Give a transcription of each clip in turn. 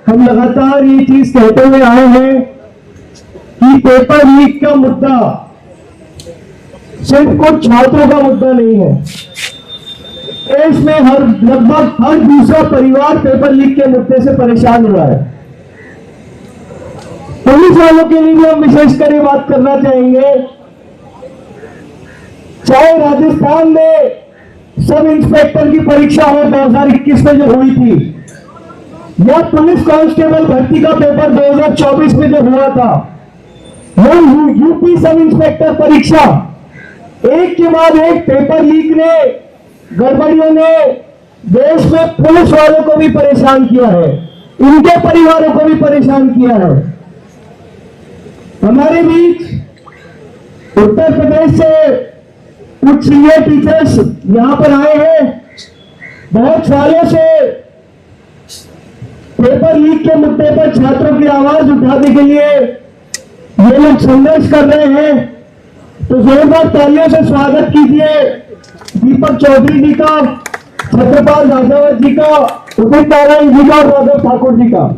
हम लगातार ये चीज कहते हुए आए हैं कि पेपर लीक का मुद्दा सिर्फ कुछ छात्रों का मुद्दा नहीं है। देश में लगभग हर दूसरा परिवार पेपर लीक के मुद्दे से परेशान हुआ है। पुलिस वालों के लिए भी हम विशेषकर बात करना चाहेंगे। चाहे राजस्थान में सब इंस्पेक्टर की परीक्षा हो 2021 में जो हुई थी, या पुलिस कांस्टेबल भर्ती का पेपर 2024 में जो हुआ था, या यूपी सब इंस्पेक्टर परीक्षा, एक के बाद एक पेपर लीक ने, गड़बड़ियों ने देश में पुलिस वालों को भी परेशान किया है, इनके परिवारों को भी परेशान किया है। हमारे बीच उत्तर प्रदेश से कुछ सीनियर टीचर्स यहां पर आए हैं। बहुत सालों से पेपर लीक के मुद्दे पर छात्रों की आवाज उठाने के लिए ये लोग संघर्ष कर रहे हैं। तो जोरदार तालियों से स्वागत कीजिए दीपक चौधरी जी का, छत्रपाल राजावत जी का, उदित नारायण जी का और राघव ठाकुर जी का।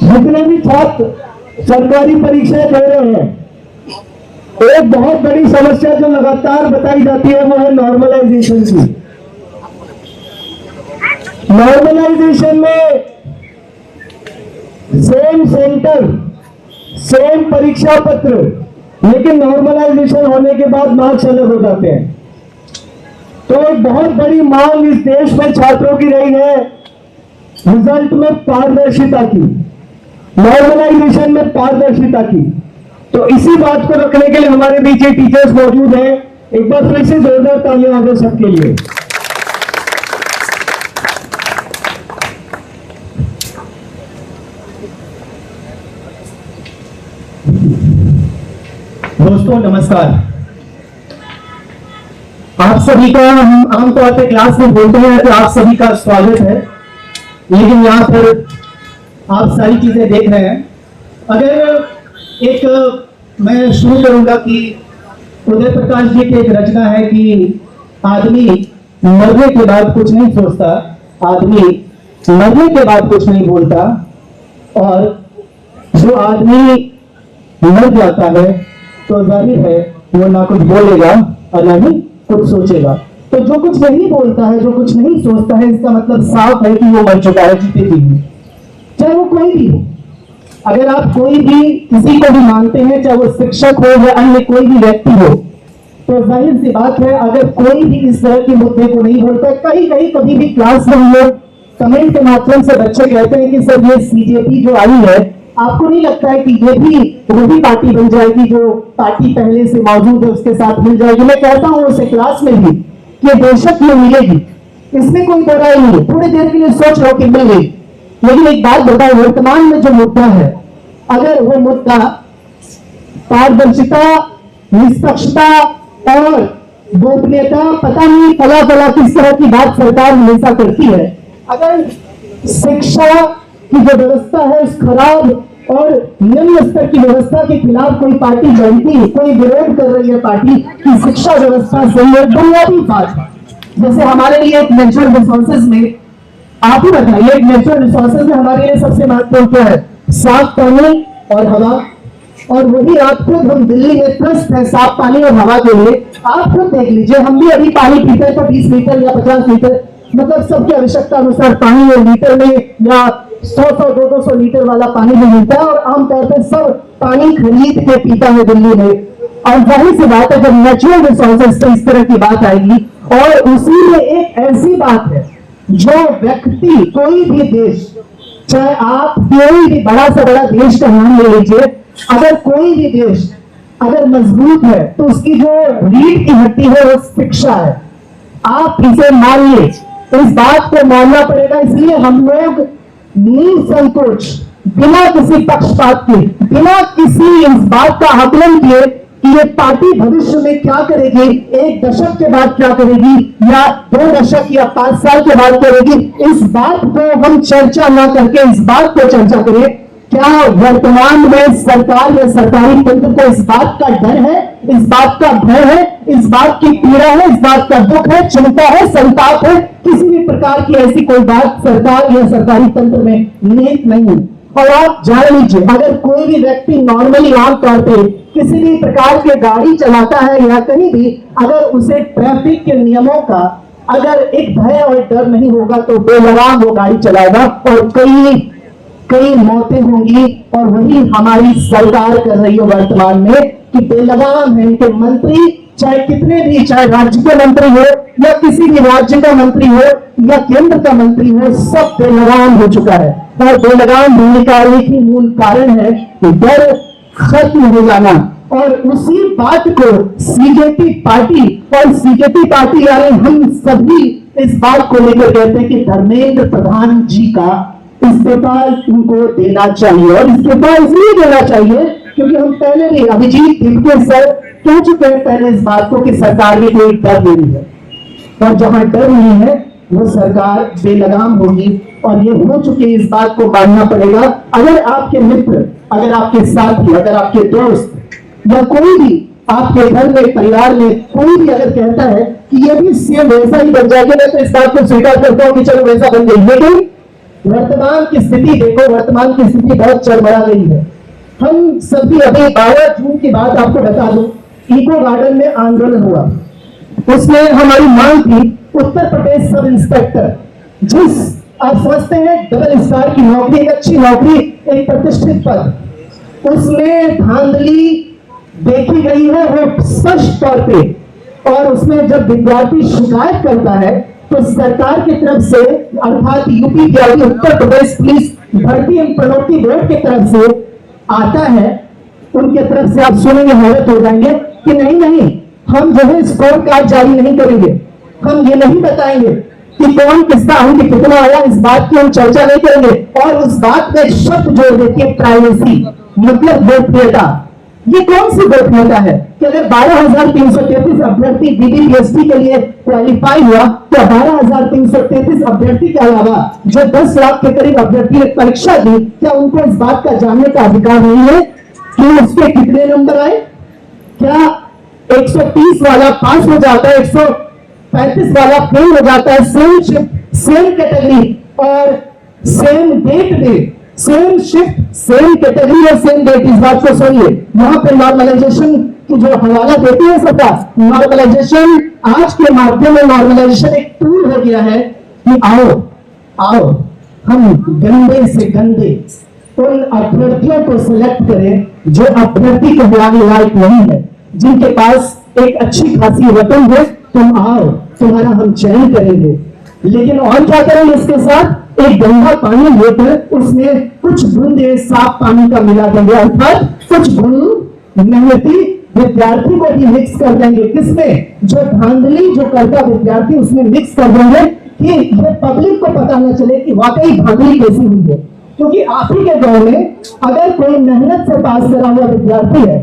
जितने भी छात्र सरकारी परीक्षाएं दे रहे हैं, एक बहुत बड़ी समस्या जो लगातार बताई जाती है वो है नॉर्मलाइजेशन की। नॉर्मलाइजेशन में सेम सेंटर, सेम परीक्षा पत्र, लेकिन नॉर्मलाइजेशन होने के बाद मार्क्स अलग हो जाते हैं। तो एक बहुत बड़ी मांग इस देश में छात्रों की रही है रिजल्ट में पारदर्शिता की, नॉर्मलाइजेशन में पारदर्शिता की। तो इसी बात को रखने के लिए हमारे बीच ये टीचर्स मौजूद हैं। एक बार फिर से जोरदार तालियां हो सबके लिए। दोस्तों नमस्कार। आप सभी का हम आमतौर पर क्लास में बोलते हैं तो आप सभी का स्वागत है, लेकिन यहाँ पर आप सारी चीजें देख रहे हैं। अगर एक मैं शुरू करूंगा कि उदय प्रकाश जी की एक रचना है कि आदमी मरने के बाद कुछ नहीं सोचता, आदमी मरने के बाद कुछ नहीं बोलता, और जो आदमी मर जाता है तो जाहिर है वो ना कुछ बोलेगा और ना ही कुछ सोचेगा। तो जो कुछ नहीं बोलता है, जो कुछ नहीं सोचता है, इसका मतलब साफ है कि वो मर चुका है, जीते जी है, चाहे वो कोई भी हो। अगर आप कोई भी किसी को भी मानते हैं, चाहे वो शिक्षक हो या अन्य कोई भी व्यक्ति हो, तो जाहिर सी बात है अगर कोई भी इस तरह के मुद्दे को नहीं बोलता। कहीं कभी भी क्लास में हम लोग कमेंट के माध्यम से बच्चे कहते हैं कि सर ये सीजेपी जो आई है, आपको नहीं लगता है कि ये भी वही पार्टी बन जाएगी जो पार्टी पहले से मौजूद है उसके साथ मिल जाएगी? मैं कहता हूं उसे क्लास में भी कि बेशक ये मिलेगी, इसमें कोई बुराई नहीं है। थोड़ी देर के लिए सोच लो कि मिल गई, लेकिन एक बात बताओ, वर्तमान में जो मुद्दा है, अगर वो मुद्दा पारदर्शिता, निष्पक्षता और गोपनीयता, पता नहीं फला किस तरह की बात सरकार हमेशा करती है, अगर शिक्षा की जो व्यवस्था है उस खराब और निम्न स्तर की व्यवस्था के खिलाफ कोई पार्टी लड़ती है, कोई विरोध कर रही है पार्टी की शिक्षा व्यवस्था सही है, बुनियादी बात। जैसे हमारे लिए एक नेचुरल रिसोर्सेज में, आप ही बताइए, एक नेचुरल रिसोर्सेज में हमारे लिए सबसे महत्वपूर्ण क्या है? साफ पानी और हवा। और वही आप खुद, हम दिल्ली में त्रस्त है साफ पानी और हवा के लिए। आप खुद देख लीजिए, हम भी अभी पानी पीते हैं तो 20 लीटर या 50 लीटर, मतलब सबकी आवश्यकता अनुसार पानी में लीटर में या 100-200 लीटर वाला पानी भी मिलता है, और आमतौर पर सब पानी खरीद के पीता है दिल्ली में। और वही सी बात है जब नेचुरल रिसोर्सेज से इस तरह की बात आएगी, और उसी में एक ऐसी बात है जो व्यक्ति, कोई भी देश, चाहे आप कोई भी बड़ा से बड़ा देश का नाम ले लीजिए, अगर कोई भी देश अगर मजबूत है तो उसकी जो रीढ़ की हड्डी है वो शिक्षा है। आप इसे मानिए, इस बात को मानना पड़ेगा। इसलिए हम लोग निसंकोच, बिना किसी पक्षपात के, बिना किसी इस बात का आकलन किए कि ये पार्टी भविष्य में क्या करेगी, 1 दशक के बाद क्या करेगी, या 2 दशक या 5 साल के बाद करेगी, इस बात को हम चर्चा ना करके इस बात को चर्चा करें क्या वर्तमान में सरकार या सरकारी तंत्र को इस बात का डर है, इस बात का भय है, इस बात की पीड़ा है, इस बात का दुख है, चिंता है, संताप है, किसी भी प्रकार की ऐसी कोई बात सरकार या सरकारी तंत्र में निहित नहीं है। और आप जान लीजिए, अगर कोई भी व्यक्ति नॉर्मली आमतौर पे किसी भी प्रकार की गाड़ी चलाता है या कहीं भी, अगर उसे ट्रैफिक के नियमों का अगर एक भय और डर नहीं होगा तो बेलगाम वो गाड़ी चलाएगा और कई मौतें होंगी। और वही हमारी सरकार कर रही है वर्तमान में कि बेलगाम है। इनके मंत्री चाहे कितने भी, चाहे राज्य के मंत्री हो या किसी भी राज्य का मंत्री हो या केंद्र का मंत्री हो, सब बेलगाम हो चुका है। और बेलगाम होने का एक ही मूल कारण है कि डर खत्म हो जाना। और उसी बात को सीजेपी पार्टी यानी हम सभी इस बात को लेकर कहते हैं कि धर्मेंद्र प्रधान जी का इस्तीफा उनको देना चाहिए। और इस्तीफा इसलिए देना चाहिए क्योंकि हम पहले भी अभिजीत तिलके सर कह चुके हैं पहले इस बात को कि सरकार में कोई डर नहीं है, और जहां डर नहीं है वो सरकार बेलगाम होगी। और ये हो चुके, इस बात को मानना पड़ेगा। अगर आपके मित्र, अगर आपके साथी, अगर आपके दोस्त या कोई भी आपके घर में, परिवार में कोई भी अगर कहता है कि ये भी सीएम वैसा ही बन जाएगा, मैं तो इस बात को स्वीकार करता हूं कि चलो वैसा बन जाए। लेकिन वर्तमान की स्थिति देखो, वर्तमान की स्थिति बहुत चरमरा गई है। हम सभी अभी 12 जून की बात आपको बता दूं, इको गार्डन में आंदोलन हुआ, उसमें हमारी मांग थी उत्तर प्रदेश सब इंस्पेक्टर, जिस आप समझते हैं डबल स्टार की नौकरी, एक अच्छी नौकरी, एक प्रतिष्ठित पद, उसमें धांधली देखी गई है वो स्पष्ट तौर पे। और उसमें जब विद्यार्थी शिकायत करता है तो सरकार की तरफ से, अर्थात यूपी के उत्तर प्रदेश पुलिस भर्ती एवं प्रोन्नति बोर्ड की तरफ से आता है, उनके तरफ से आप सुनेंगे हैरत हो जाएंगे कि नहीं हम जो है स्कोर कार्ड जारी नहीं करेंगे, हम ये नहीं बताएंगे कि कौन किसका अंक कितना आया, इस बात की हम चर्चा नहीं करेंगे। और उस बात में शब्द जोड़ देती है प्राइवेसी, मतलब गोपनीयता। ये कौन सी गोपनीयता है कि अगर 12,333 अभ्यर्थी बीडीपीएससी के लिए क्वालिफाई हुआ तो 12,333 अभ्यर्थी के अलावा जो 10 लाख के करीब अभ्यर्थी ने परीक्षा दी, क्या उनको इस बात का जानने का अधिकार नहीं है कि उसके कितने नंबर आए? क्या 130 वाला पास हो जाता है, 135 वाला फेल हो जाता है? सेम शिफ्ट, सेम कैटेगरी और सेम डेट में, सेम शिफ्ट, सेम कैटेगरी और सेम डेट। इस बात को सुनिए, यहाँ पे नॉर्मलाइजेशन की जो हवाला देती है सरकार, नॉर्मलाइजेशन आज के माध्यम में नॉर्मलाइजेशन एक टूल हो गया है कि आओ हम गंदे से गंदे उन अभ्यर्थियों को सिलेक्ट करें जो अभ्यर्थी के लायक नहीं है, जिनके पास एक अच्छी खासी रकम है, तुम आओ, तुम्हारा हम चयन करेंगे। लेकिन और क्या करेंगे इसके साथ? एक गंदा पानी लेकर उसमें कुछ बूंदे साफ पानी का मिला देंगे, अर्थात कुछ बूंद मेहनती विद्यार्थी को भी मिक्स कर देंगे। किसमें? जो धांधली जो करता विद्यार्थी उसमें मिक्स कर देंगे कि ये पब्लिक को पता न चले कि वाकई धांधली कैसी हुई है। क्योंकि आप ही के गांव में अगर कोई मेहनत से पास करा हुआ विद्यार्थी है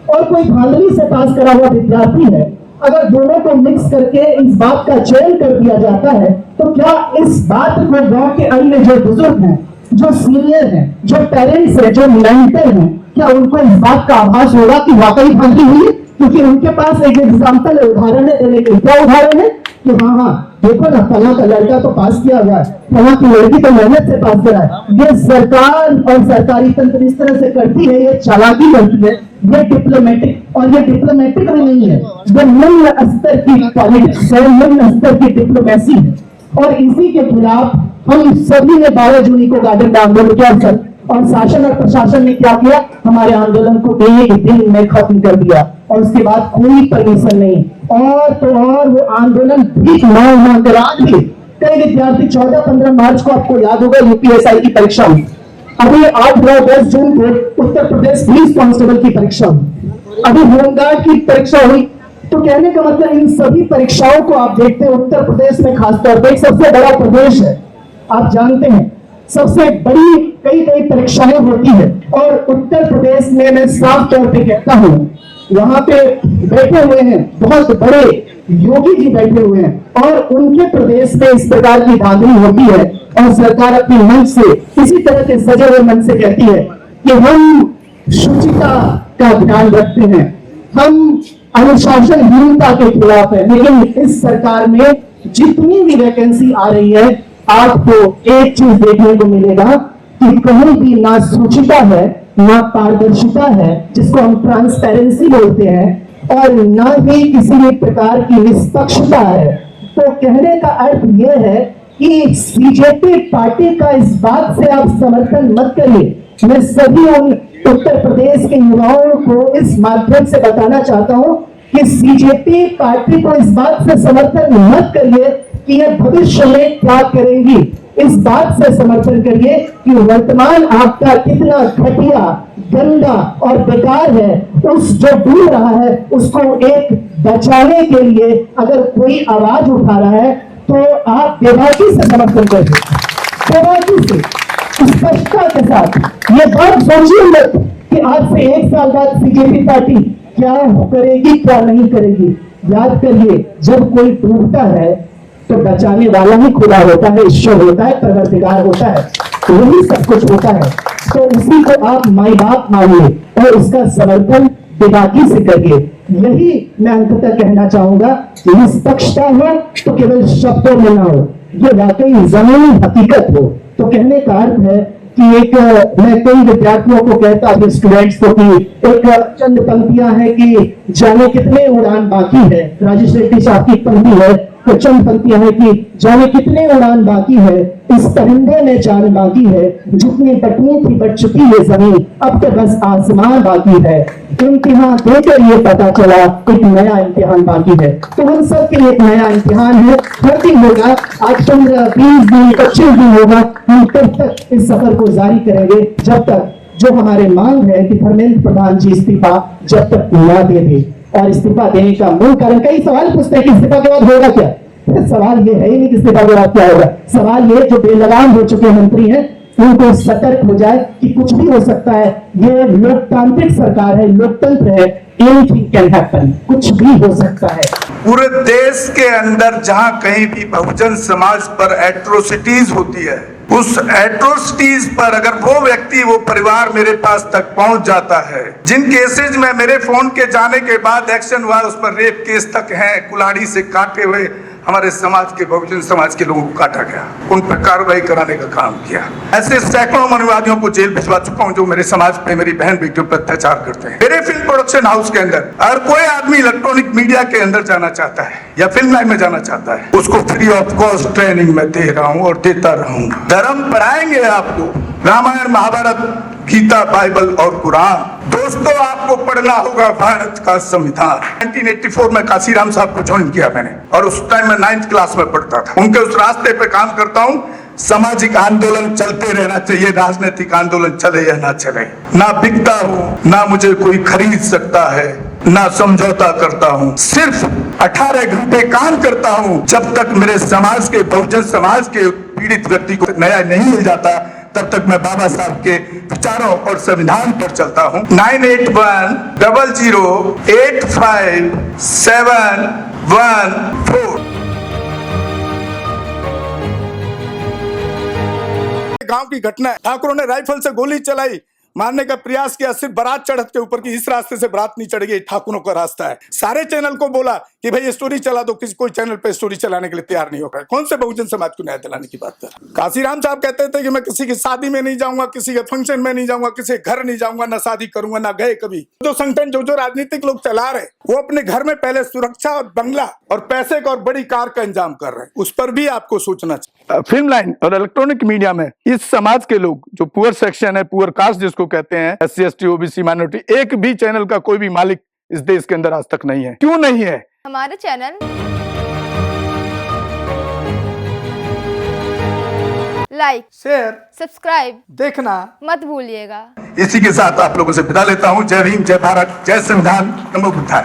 और कोई धांधली से पास करा हुआ विद्यार्थी है, अगर दोनों को मिक्स करके इस बात का चयन कर दिया जाता है तो क्या इस बात को गांव के अन्य जो बुजुर्ग हैं, जो सीनियर हैं, जो पेरेंट्स हैं, जो मेंटर हैं, क्या उनको इस बात का आभास होगा कि वाकई धांधली हुई है? क्योंकि उनके पास एक एग्जाम्पल है, उदाहरण है देने के। क्या उदाहरण है कि हाँ देखो ना, फला का लड़का तो पास किया हुआ है, फला की लड़की तो मेहनत से पास करा है। ये सरकार और सरकारी तंत्र इस तरह से करती है, ये चालाकी करती है, ये डिप्लोमेटिक, और ये डिप्लोमेटिक भी नहीं है, ये निम्न स्तर की पॉलिटिक्स है, निम्न स्तर की डिप्लोमेसी है। और इसी के खिलाफ हम सभी ने 12 जून को गार्डन में आंदोलन किया और शासन और प्रशासन ने क्या किया? हमारे आंदोलन को एक दिन में खत्म कर दिया और उसके बाद कोई परमिशन नहीं। और तो और वो आंदोलन ठीक मांगकर आज भी कई विद्यार्थी 14-15 मार्च को आपको याद होगा यूपीएसआई की परीक्षा हुई, अभी 8-9-10 जून को उत्तर प्रदेश पुलिस कांस्टेबल की परीक्षा हुई, अभी होमगार्ड की परीक्षा हुई। तो कहने का मतलब इन सभी परीक्षाओं को आप देखते हैं उत्तर प्रदेश में खासतौर पर, एक सबसे बड़ा प्रदेश है, आप जानते हैं सबसे बड़ी कई परीक्षाएं होती है। और उत्तर प्रदेश में मैं साफ तौर पे कहता हूं, वहां पे बैठे हुए हैं बहुत बड़े योगी जी बैठे हुए हैं और उनके प्रदेश में इस प्रकार की धांधली होती है और सरकार अपने मन से इसी तरह के सजे हुए मन से कहती है कि हम शुचिता का ध्यान रखते हैं, हम अनुशासनहीनता के खिलाफ है, लेकिन इस सरकार में जितनी भी वैकेंसी आ रही है आपको एक चीज देखने को मिलेगा कि कहीं भी ना शुचिता है, ना पारदर्शिता है जिसको हम ट्रांसपेरेंसी बोलते हैं, और ना ही किसी भी प्रकार की निष्पक्षता है। तो कहने का अर्थ यह है कि बीजेपी पार्टी का इस बात से आप समर्थन मत करिए। मैं सभी उन उत्तर प्रदेश के युवाओं को इस माध्यम से बताना चाहता हूं कि बीजेपी पार्टी को इस बात से समर्थन मत करिए कि ये भविष्य में क्या करेंगी। इस बात से समर्थन करिए कि वर्तमान आपका कितना घटिया, गंदा और बेकार है, उस जो डूब रहा है उसको एक बचाने के लिए अगर कोई आवाज उठा रहा है तो आप बेबाकी से समर्थन करिए, बेबाकी से, स्पष्टता के साथ। ये बात सोचिए मत कि आज से 1 साल बाद बीजेपी पार्टी क्या करेगी क्या नहीं करेगी। याद करिए, जब कोई डूबता है तो बचाने वाला ही खुदा होता है, ईश्वर होता है, परवरदिगार होता है, वही सब कुछ होता है। तो उसी को आप माई बाप मानिए और उसका समर्थन बेबाकी से करिए। यही मैं अंततः कहना चाहूंगा कि निष्पक्षता हो तो केवल शब्दों में ना हो, ये वाकई जमीनी हकीकत हो। तो कहने का अर्थ है कि मैं कई विद्यार्थियों को कहता हूँ, स्टूडेंट्स को, कि एक चंद पंक्तियां हैं कि जाने कितने उड़ान बाकी है। राजेश रेड्डी साहब की पंक्ति है, तो चंद पंक्तियां हैं कि जाने कितने उड़ान बाकी है, इस परिंदे में जान बाकी है, जितनी बटनी थी बट चुकी ये जमीन, अब तो बस आसमान बाकी है। इम्तिहान देकर ये पता चला एक नया इम्तिहान बाकी है। तो हम सब के लिए एक नया इम्तिहान है, हर दिन होगा, आज 15, 20 दिन, 25 दिन होगा। हम तब तक इस सफर को जारी करेंगे जब तक जो हमारे मांग है कि धर्मेंद्र प्रधान जी इस्तीफा जब तक न दे दे। और इस्तीफा देने का मूल कारण, कई सवाल पूछते हैं कि इस्तीफा के बाद होगा क्या। सवाल ये है ही नहीं कि इस्तीफा के बाद क्या होगा। सवाल ये, जो बेलगाम हो चुके मंत्री हैं उनको सतर्क हो जाए कि कुछ भी हो सकता है। ये लोकतांत्रिक सरकार है, लोकतंत्र है, एनीथिंग कैन हैपन, कुछ भी हो सकता है। पूरे देश के अंदर जहां कहीं भी बहुजन समाज पर एट्रोसिटीज होती है, उस एट्रोसिटीज पर अगर वो व्यक्ति, वो परिवार मेरे पास तक पहुंच जाता है, जिन केसेज में मेरे फोन के जाने के बाद एक्शन हुआ, उस पर रेप केस तक है, कुल्हाड़ी से काटे हुए हमारे समाज के, बहुजन समाज के लोगों को काटा गया, उन पर कार्रवाई कराने का काम किया। ऐसे सैकड़ों मनुवादियों को जेल भिजवा चुका हूं जो मेरे समाज पे, मेरी बहन बेटियों पर अत्याचार करते हैं। मेरे फिल्म प्रोडक्शन हाउस के अंदर अगर कोई आदमी इलेक्ट्रॉनिक मीडिया के अंदर जाना चाहता है या फिल्म लाइन में जाना चाहता है, उसको फ्री ऑफ कॉस्ट ट्रेनिंग में दे रहा हूं और देता रहूंगा। धर्म पढ़ाएंगे आपको, रामायण, महाभारत, गीता, बाइबल और कुरान। दोस्तों, आपको पढ़ना होगा भारत का संविधान। 1984 में काशीराम साहब को ज्वाइन किया मैंने, और उस टाइम मैं 9th क्लास में पढ़ता था। उनके उस रास्ते पे काम करता हूँ। सामाजिक आंदोलन चलते रहना चाहिए, राजनीतिक आंदोलन चले या ना चले। ना बिकता हूँ, ना मुझे कोई खरीद सकता है, ना समझौता करता हूँ, सिर्फ 18 घंटे काम करता हूँ। जब तक मेरे समाज के, बहुजन समाज के पीड़ित व्यक्ति को न्याय नहीं मिल जाता, तब तक मैं बाबा साहब के विचारों और संविधान पर चलता हूँ। 9810085714। गांव की घटना है, ठाकुरों ने राइफल से गोली चलाई, मारने का प्रयास किया, सिर्फ बारात चढ़त के ऊपर की, इस रास्ते से बारात नहीं चढ़ गई, ठाकुरों का रास्ता है। सारे चैनल को बोला कि भाई स्टोरी चला दो, किसी कोई चैनल पे स्टोरी चलाने के लिए तैयार नहीं होगा। कौन से बहुजन समाज को न्याय दिलाने की बात कर? काशीराम साहब कहते थे कि मैं किसी की शादी में नहीं जाऊंगा, किसी के फंक्शन में नहीं जाऊंगा, किसी के घर नहीं जाऊंगा, ना शादी करूंगा, ना गए कभी। जो संगठन, जो राजनीतिक लोग चला रहे, वो अपने घर में पहले सुरक्षा और बंगला और पैसे का और बड़ी कार का इंतजाम कर रहे हैं। उस पर भी आपको सोचना चाहिए। फिल्म लाइन और इलेक्ट्रॉनिक मीडिया में इस समाज के लोग, जो पुअर सेक्शन है, पुअर कास्ट जिसको कहते हैं, SC ST OBC माइनॉरिटी, एक भी चैनल का कोई भी मालिक इस देश के अंदर आज तक नहीं है। क्यों नहीं है? हमारे चैनल लाइक, शेयर, सब्सक्राइब देखना मत भूलिएगा। इसी के साथ आप लोगों से विदा लेता हूं। जय भीम, जय भारत, जय संविधान, नमो बुद्धाय।